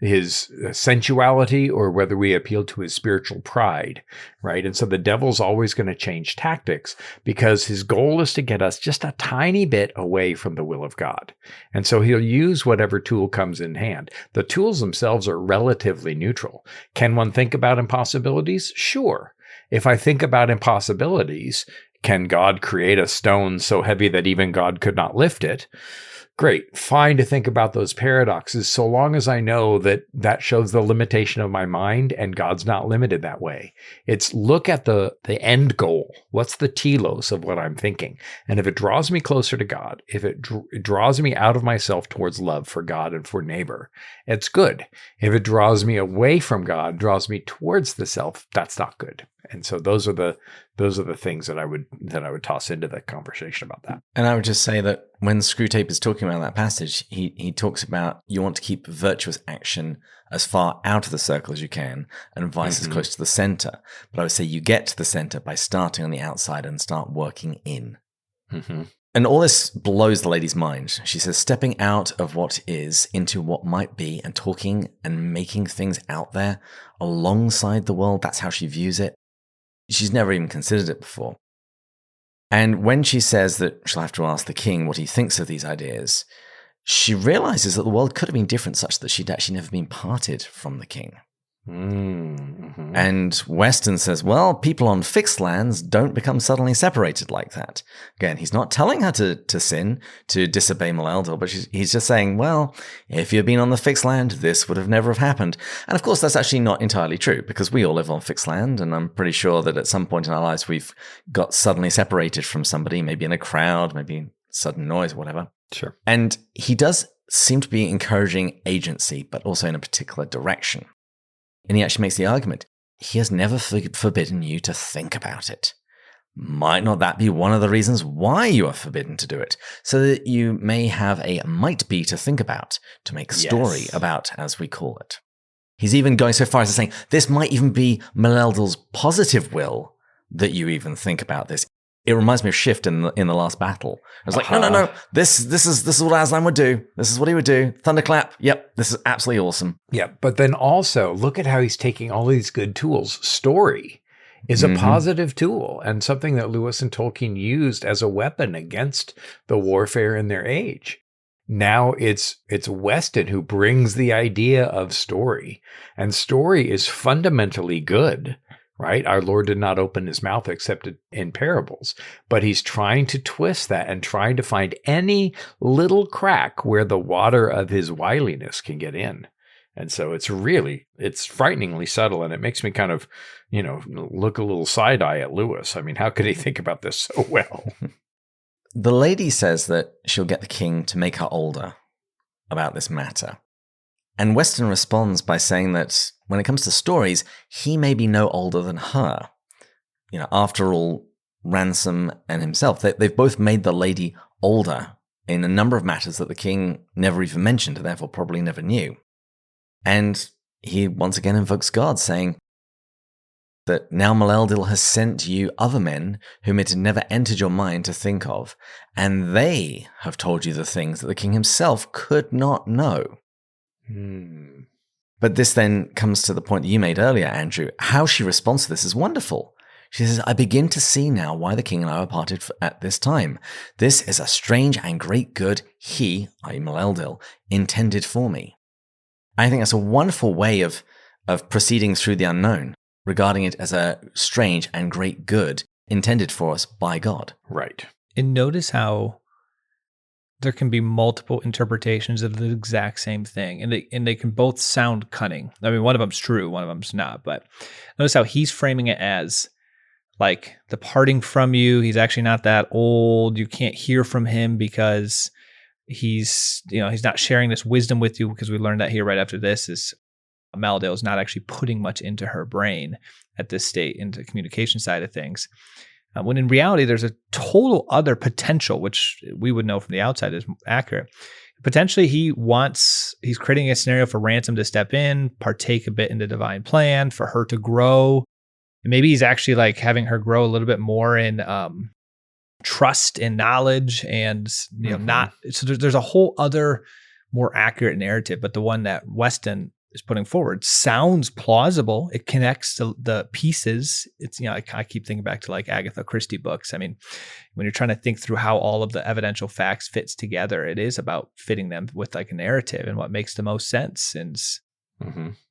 his sensuality or whether we appeal to his spiritual pride, right? And so the devil's always going to change tactics because his goal is to get us just a tiny bit away from the will of God. And so he'll use whatever tool comes in hand. The tools themselves are relatively neutral. Can one think about impossibilities? Sure. If I think about impossibilities, can God create a stone so heavy that even God could not lift it? Great. Fine to think about those paradoxes so long as I know that that shows the limitation of my mind and God's not limited that way. It's look at the end goal. What's the telos of what I'm thinking? And if it draws me closer to God, if it draws me out of myself towards love for God and for neighbor, it's good. If it draws me away from God, draws me towards the self, that's not good. And so those are the things that I would toss into the conversation about that. And I would just say that when Screwtape is talking about that passage, he talks about you want to keep virtuous action as far out of the circle as you can and vice as close to the center. But I would say you get to the center by starting on the outside and start working in. And all this blows the lady's mind. She says, stepping out of what is into what might be and talking and making things out there alongside the world, that's how she views it. She's never even considered it before. And when she says that she'll have to ask the king what he thinks of these ideas, she realizes that the world could have been different such that she'd actually never been parted from the king. And Weston says, well, people on fixed lands don't become suddenly separated like that. Again, he's not telling her to sin, to disobey Maleldil, but he's just saying, well, if you'd been on the fixed land, this would have never have happened. And of course, that's actually not entirely true because we all live on fixed land. And I'm pretty sure that at some point in our lives, we've got suddenly separated from somebody, maybe in a crowd, maybe sudden noise, whatever. Sure. And he does seem to be encouraging agency, but also in a particular direction. And he actually makes the argument, he has never forbidden you to think about it. Might not that be one of the reasons why you are forbidden to do it? So that you may have a might be to think about, to make a story about, as we call it. He's even going so far as to saying, this might even be Maleldil's positive will that you even think about this. It reminds me of Shift in the last battle. I was like, no. This is what Aslan would do. This is what he would do. Thunderclap. Yep. This is absolutely awesome. Yeah. But then also look at how he's taking all these good tools. Story is a positive tool and something that Lewis and Tolkien used as a weapon against the warfare in their age. Now it's Weston who brings the idea of story, and story is fundamentally good, right? Our Lord did not open his mouth except in parables, but he's trying to twist that and trying to find any little crack where the water of his wiliness can get in. And so it's frighteningly subtle, and it makes me kind of, look a little side eye at Lewis. I mean, how could he think about this so well? The lady says that she'll get the king to make her older about this matter. And Weston responds by saying that when it comes to stories, he may be no older than her. After all, Ransom and himself, they've both made the lady older in a number of matters that the king never even mentioned, and therefore probably never knew. And he once again invokes God, saying that now Maleldil has sent you other men whom it had never entered your mind to think of, and they have told you the things that the king himself could not know. But this then comes to the point that you made earlier, Andrew. How she responds to this is wonderful. She says, I begin to see now why the king and I were parted at this time. This is a strange and great good he, i.e. Maleldil, intended for me. I think that's a wonderful way of proceeding through the unknown, regarding it as a strange and great good intended for us by God. Right. And notice how there can be multiple interpretations of the exact same thing, and they can both sound cunning. I mean, one of them's true, one of them's not, but notice how he's framing it as like the parting from you. He's actually not that old. You can't hear from him because he's not sharing this wisdom with you, because we learned that here right after this is Maleldil is not actually putting much into her brain at this state, into the communication side of things. When in reality, there's a total other potential, which we would know from the outside is accurate. Potentially, he's creating a scenario for Ransom to step in, partake a bit in the divine plan, for her to grow. And maybe he's actually like having her grow a little bit more in trust and knowledge, and not. So there's a whole other more accurate narrative, but the one that Weston is putting forward sounds plausible. It connects the pieces. It's, I keep thinking back to like Agatha Christie books. I mean, when you're trying to think through how all of the evidential facts fits together, it is about fitting them with like a narrative and what makes the most sense. And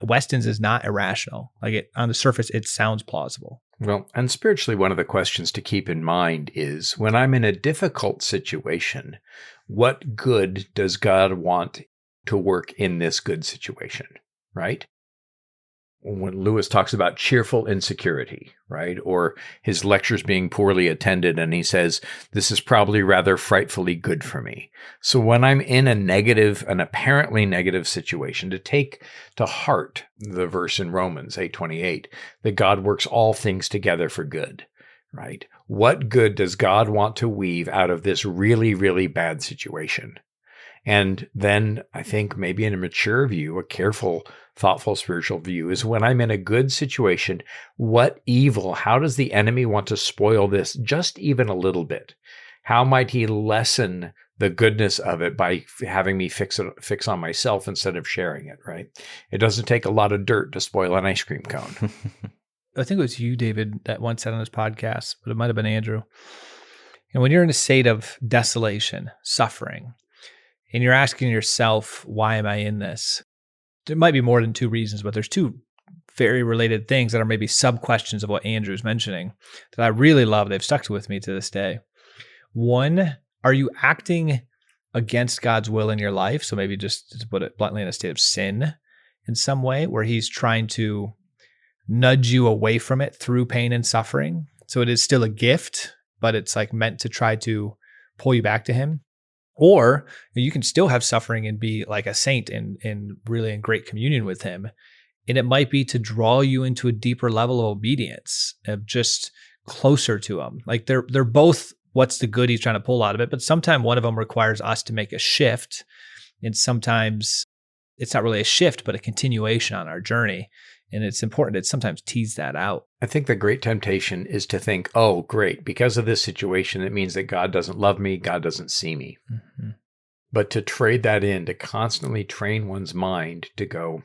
Weston's is not irrational. Like on the surface, it sounds plausible. Well, and spiritually, one of the questions to keep in mind is when I'm in a difficult situation, what good does God want to work in this good situation? Right? When Lewis talks about cheerful insecurity, right? Or his lectures being poorly attended, and he says, this is probably rather frightfully good for me. So when I'm in an apparently negative situation, to take to heart the verse in Romans 8:28, that God works all things together for good, right? What good does God want to weave out of this really, really bad situation? And then I think maybe in a mature view, a careful, thoughtful spiritual view is when I'm in a good situation, what evil, how does the enemy want to spoil this just even a little bit? How might he lessen the goodness of it by having me fix on myself instead of sharing it, right? It doesn't take a lot of dirt to spoil an ice cream cone. I think it was you, David, that once said on this podcast, but it might have been Andrew. When you're in a state of desolation, suffering, and you're asking yourself, why am I in this? There might be more than two reasons, but there's two very related things that are maybe sub-questions of what Andrew's mentioning that I really love. They've stuck with me to this day. One, are you acting against God's will in your life? So maybe just to put it bluntly, in a state of sin in some way, where he's trying to nudge you away from it through pain and suffering. So it is still a gift, but it's like meant to try to pull you back to him. Or you can still have suffering and be like a saint and really in great communion with him. And it might be to draw you into a deeper level of obedience, of just closer to him. Like they're both what's the good he's trying to pull out of it. But sometimes one of them requires us to make a shift. And sometimes it's not really a shift, but a continuation on our journey. And it's important to sometimes tease that out. I think the great temptation is to think, oh, great, because of this situation, it means that God doesn't love me, God doesn't see me. Mm-hmm. But to trade that in, to constantly train one's mind to go,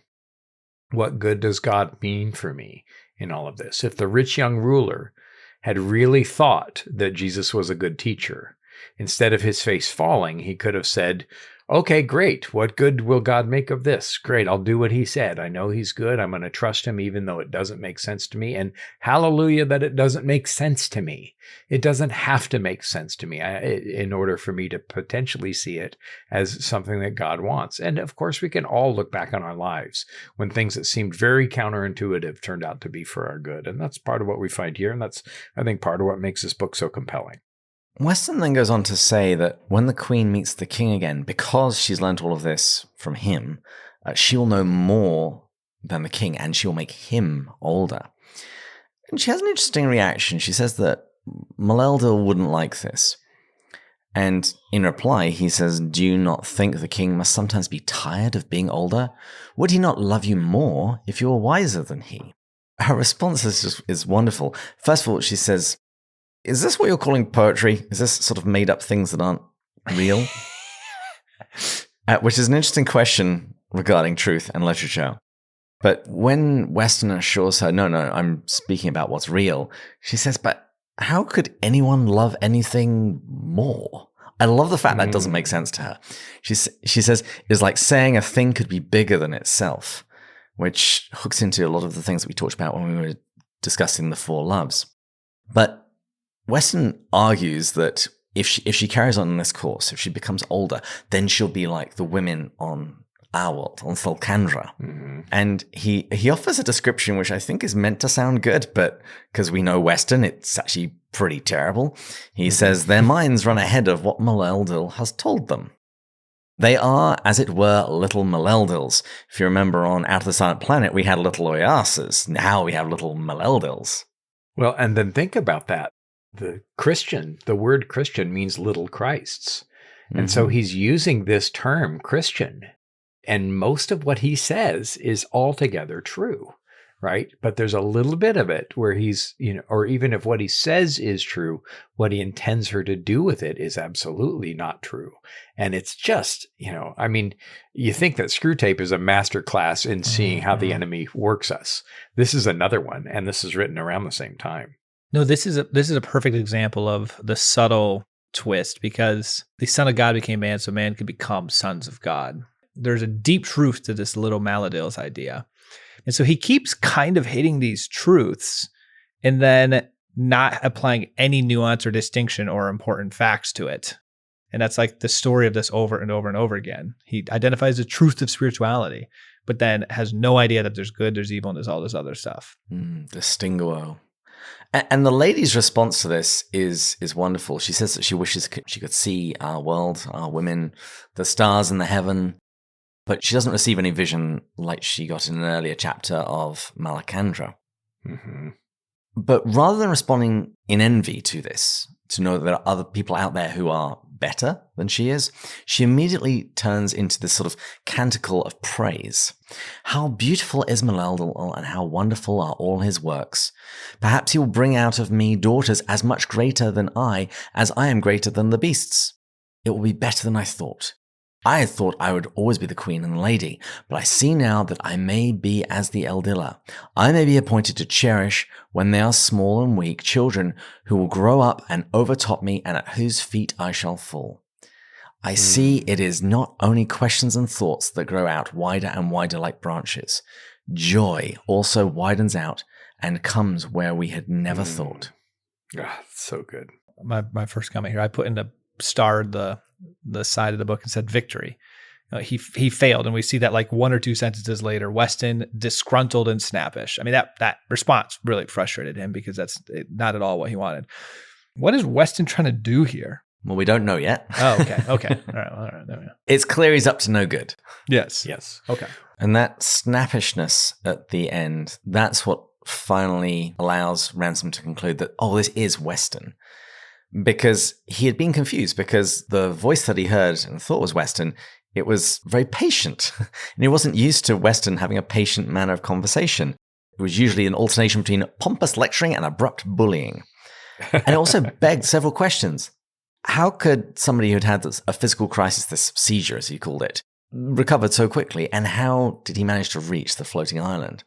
what good does God mean for me? in all of this. If the rich young ruler had really thought that Jesus was a good teacher, instead of his face falling, he could have said, okay, great. What good will God make of this? Great. I'll do what he said. I know he's good. I'm going to trust him even though it doesn't make sense to me. And hallelujah that it doesn't make sense to me. It doesn't have to make sense to me in order for me to potentially see it as something that God wants. And of course, we can all look back on our lives when things that seemed very counterintuitive turned out to be for our good. And that's part of what we find here. And that's, I think, part of what makes this book so compelling. Weston then goes on to say that when the queen meets the king again, because she's learned all of this from him, she will know more than the king and she will make him older. And she has an interesting reaction. She says that Maleldil wouldn't like this. And in reply, he says, do you not think the king must sometimes be tired of being older? Would he not love you more if you were wiser than he? Her response is wonderful. First of all, she says, is this what you're calling poetry? Is this sort of made up things that aren't real? Which is an interesting question regarding truth and literature. But when Weston assures her, no, I'm speaking about what's real, she says, but how could anyone love anything more? I love the fact that doesn't make sense to her. She says, it's like saying a thing could be bigger than itself, which hooks into a lot of the things that we talked about when we were discussing the four loves. But Weston argues that if she carries on in this course, if she becomes older, then she'll be like the women on our world, on Thulcandra. Mm-hmm. And he offers a description which I think is meant to sound good, but because we know Weston, it's actually pretty terrible. He says their minds run ahead of what Maleldil has told them. They are, as it were, little Maleldils. If you remember on Out of the Silent Planet, we had little Oyasas. Now we have little Maleldils. Well, and then think about that. The word Christian means little Christs. And so he's using this term Christian. And most of what he says is altogether true, right? But there's a little bit of it where he's, or even if what he says is true, what he intends her to do with it is absolutely not true. And it's just, you think that Screwtape is a master class in seeing how the enemy works us. This is another one, and this is written around the same time. No, this is a perfect example of the subtle twist, because the Son of God became man so man could become sons of God. There's a deep truth to this little Maleldil's idea. And so he keeps kind of hitting these truths and then not applying any nuance or distinction or important facts to it. And that's like the story of this over and over and over again. He identifies the truth of spirituality, but then has no idea that there's good, there's evil, and there's all this other stuff. Distinguo. And the lady's response to this is wonderful. She says that she wishes she could see our world, our women, the stars in the heaven, but she doesn't receive any vision like she got in an earlier chapter of Malacandra. Mm-hmm. But rather than responding in envy to this, to know that there are other people out there who are better than she is, she immediately turns into this sort of canticle of praise. How beautiful is Maleldil, and how wonderful are all his works. Perhaps he will bring out of me daughters as much greater than I, as I am greater than the beasts. It will be better than I thought. I had thought I would always be the queen and the lady, but I see now that I may be as the Eldilla. I may be appointed to cherish, when they are small and weak, children who will grow up and overtop me, and at whose feet I shall fall. I see it is not only questions and thoughts that grow out wider and wider like branches. Joy also widens out and comes where we had never thought. So good. My first comment here, I put in the starred the side of the book and said victory. He failed, and we see that like one or two sentences later, Weston disgruntled and snappish. I mean, that response really frustrated him because that's not at all what he wanted. What is Weston trying to do here? Well, we don't know yet. Oh, okay. All right. There we go. It's clear he's up to no good. Yes. Okay. And that snappishness at the end, that's what finally allows Ransom to conclude that, this is Weston. Because he had been confused, because the voice that he heard and thought was Weston, it was very patient. And he wasn't used to Weston having a patient manner of conversation. It was usually an alternation between pompous lecturing and abrupt bullying. And it also begged several questions. How could somebody who'd had a physical crisis, this seizure, as he called it, recovered so quickly? And how did he manage to reach the floating island?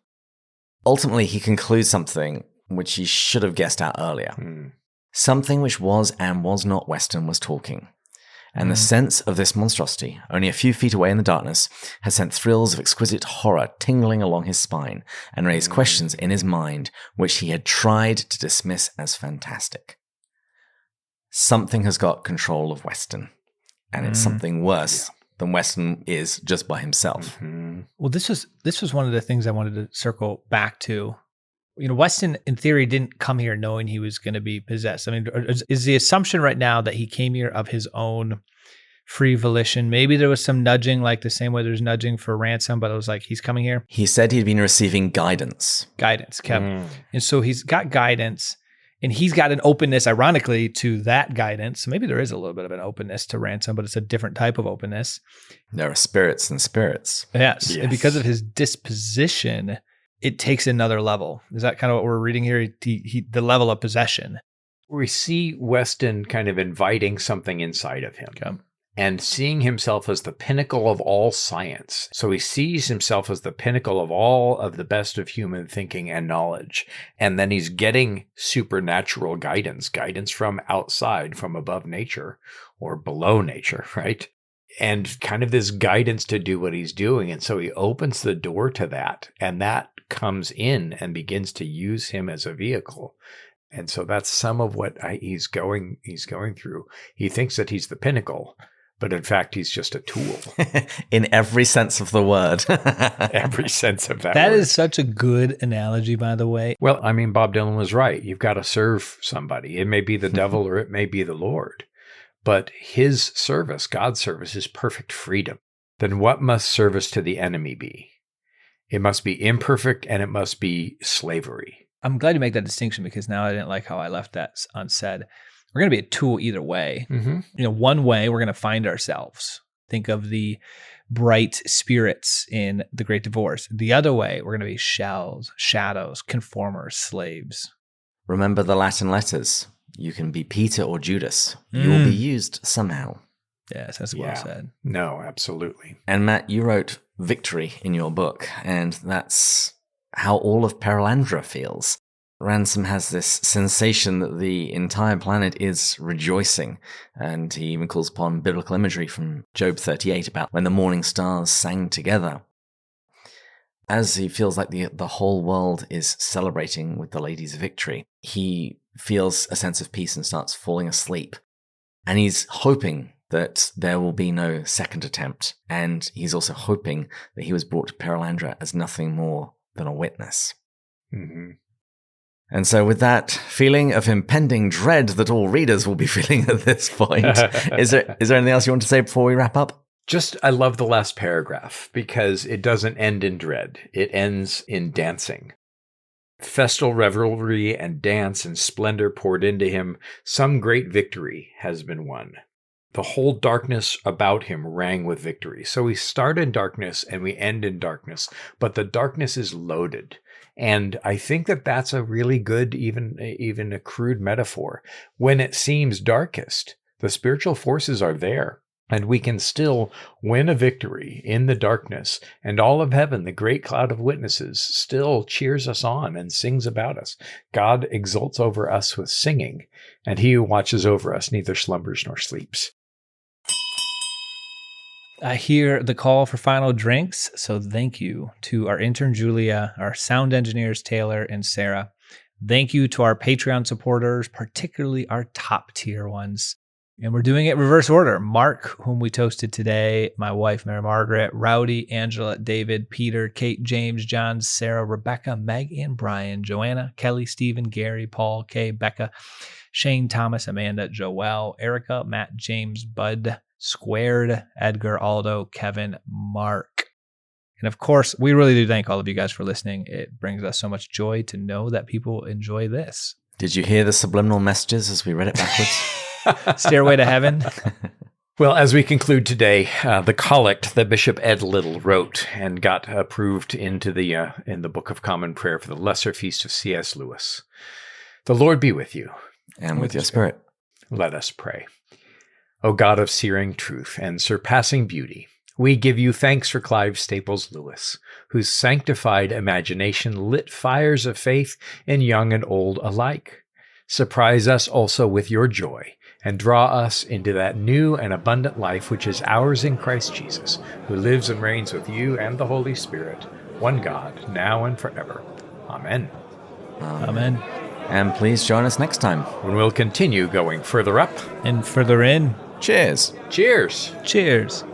Ultimately, he concludes something which he should have guessed out earlier. Something which was and was not Weston was talking. And the sense of this monstrosity, only a few feet away in the darkness, had sent thrills of exquisite horror tingling along his spine and raised questions in his mind which he had tried to dismiss as fantastic. Something has got control of Weston, and it's something worse than Weston is just by himself. Well, this was one of the things I wanted to circle back to. You know, Weston, in theory, didn't come here knowing he was going to be possessed. I mean, is the assumption right now that he came here of his own free volition? Maybe there was some nudging, like the same way there's nudging for Ransom, but it was like, he's coming here. He said he'd been receiving guidance. Kev. And so he's got guidance, and he's got an openness, ironically, to that guidance. So maybe there is a little bit of an openness to Ransom, but it's a different type of openness. There are spirits and spirits. Yes. And because of his disposition, it takes another level. Is that kind of what we're reading here? The level of possession. We see Weston kind of inviting something inside of him. Okay. And seeing himself as the pinnacle of all science. So he sees himself as the pinnacle of all of the best of human thinking and knowledge. And then he's getting supernatural guidance from outside, from above nature or below nature, right? And kind of this guidance to do what he's doing. And so he opens the door to that, and that comes in and begins to use him as a vehicle. And so that's some of what he's going through. He thinks that he's the pinnacle, but in fact, he's just a tool. In every sense of the word. Every sense of that That word. is such a good analogy, by the way. Well, I mean, Bob Dylan was right. You've got to serve somebody. It may be the devil or it may be the Lord. But his service, God's service, is perfect freedom. Then what must service to the enemy be? It must be imperfect, and it must be slavery. I'm glad you make that distinction, because now I didn't like how I left that unsaid. We're going to be a tool either way. Mm-hmm. You know, one way we're going to find ourselves. Think of the bright spirits in The Great Divorce. The other way, we're going to be shells, shadows, conformers, slaves. Remember the Latin letters. You can be Peter or Judas. You will be used somehow. Yes, that's well said. No, absolutely. And Matt, you wrote victory in your book, and that's how all of Perelandra feels. Ransom has this sensation that the entire planet is rejoicing, and he even calls upon biblical imagery from Job 38 about when the morning stars sang together. As he feels like the whole world is celebrating with the lady's victory, he feels a sense of peace and starts falling asleep. And he's hoping that there will be no second attempt, and he's also hoping that he was brought to Perelandra as nothing more than a witness. Mm-hmm. And so with that feeling of impending dread that all readers will be feeling at this point, is there anything else you want to say before we wrap up? Just, I love the last paragraph because it doesn't end in dread. It ends in dancing. Festal revelry and dance and splendor poured into him. Some great victory has been won. The whole darkness about him rang with victory. So we start in darkness and we end in darkness, but the darkness is loaded. And I think that that's a really good, even a crude metaphor. When it seems darkest, the spiritual forces are there. And we can still win a victory in the darkness. And all of heaven, the great cloud of witnesses, still cheers us on and sings about us. God exults over us with singing, and he who watches over us neither slumbers nor sleeps. I hear the call for final drinks, so thank you to our intern Julia, our sound engineers Taylor and Sarah. Thank you to our Patreon supporters, particularly our top tier ones. And we're doing it reverse order. Mark, whom we toasted today, my wife, Mary Margaret, Rowdy, Angela, David, Peter, Kate, James, John, Sarah, Rebecca, Meg, and Brian, Joanna, Kelly, Stephen, Gary, Paul, Kay, Becca, Shane, Thomas, Amanda, Joelle, Erica, Matt, James, Bud, Squared, Edgar, Aldo, Kevin, Mark. And of course, we really do thank all of you guys for listening. It brings us so much joy to know that people enjoy this. Did you hear the subliminal messages as we read it backwards? Stairway to Heaven. Well, as we conclude today, the collect that Bishop Ed Little wrote and got approved into in the Book of Common Prayer for the Lesser Feast of C.S. Lewis. The Lord be with you. And with your spirit. Let us pray. O God of searing truth and surpassing beauty, We give you thanks for Clive Staples Lewis, whose sanctified imagination lit fires of faith in young and old alike. Surprise us also with your joy, and draw us into that new and abundant life which is ours in Christ Jesus, who lives and reigns with you and the Holy Spirit, one God, now and forever. Amen. Amen. And please join us next time. When we'll continue going further up. And further in, Cheers. Cheers. cheers.